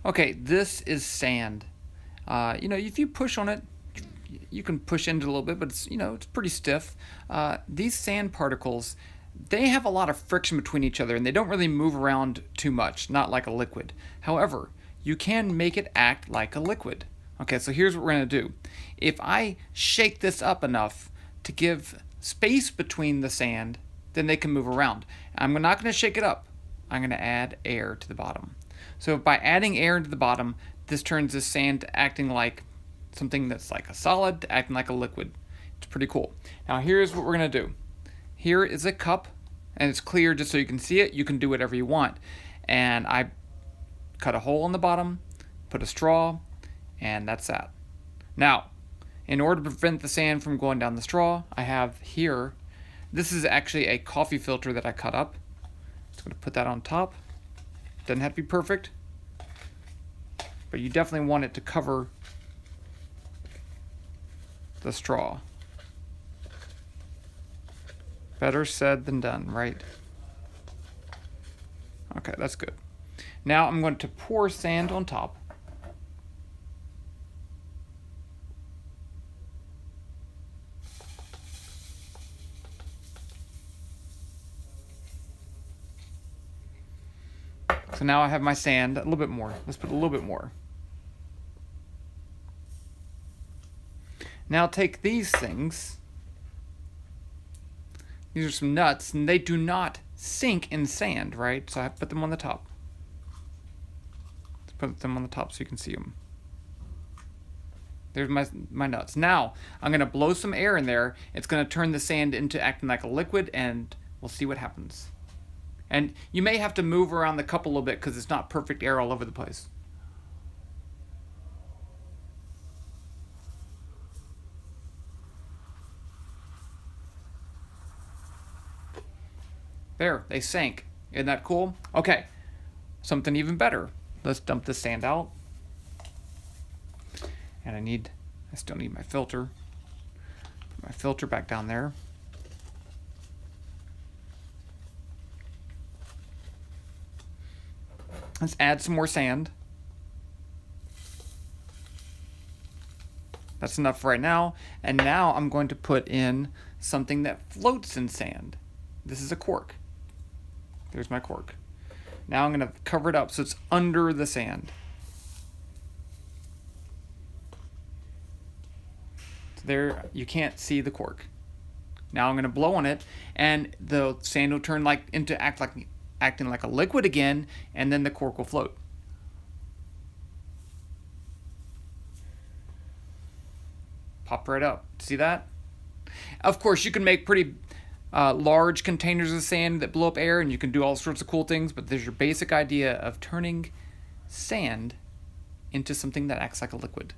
Okay, this is sand. If you push on it, you can push into it a little bit, but it's pretty stiff. These sand particles, they have a lot of friction between each other, and they don't really move around too much, not like a liquid. However, you can make it act like a liquid. Okay, so here's what we're going to do. If I shake this up enough to give space between the sand, then they can move around. I'm not going to shake it up. I'm going to add air to the bottom. So by adding air into the bottom, this turns the sand to acting like something that's like a solid to acting like a liquid. It's pretty cool. Now here's what we're going to do. Here is a cup, and it's clear just so you can see it. You can do whatever you want. And I cut a hole in the bottom, put a straw, and that's that. Now, in order to prevent the sand from going down the straw, I have here, this is actually a coffee filter that I cut up. Just going to put that on top. Doesn't have to be perfect, but you definitely want it to cover the straw. Better said than done, right? Okay, that's good. Now I'm going to pour sand on top. So now I have my sand, a little bit more. Let's put a little bit more. Now take these things. These are some nuts, and they do not sink in sand, right? So I put them on the top. Let's put them on the top so you can see them. There's my nuts. Now, I'm going to blow some air in there. It's going to turn the sand into acting like a liquid, and we'll see what happens. And you may have to move around the cup a little bit because it's not perfect air all over the place. There, they sank. Isn't that cool? Okay, something even better. Let's dump this sand out. And I still need my filter. Put my filter back down there. Let's add some more sand. That's enough right now. And now I'm going to put in something that floats in sand. This is a cork. There's my cork. Now I'm going to cover it up so it's under the sand. So there, you can't see the cork. Now I'm going to blow on it, and the sand will turn acting like a liquid again, and then the cork will float. Pop right up. See that? Of course, you can make pretty large containers of sand that blow up air, and you can do all sorts of cool things, but there's your basic idea of turning sand into something that acts like a liquid.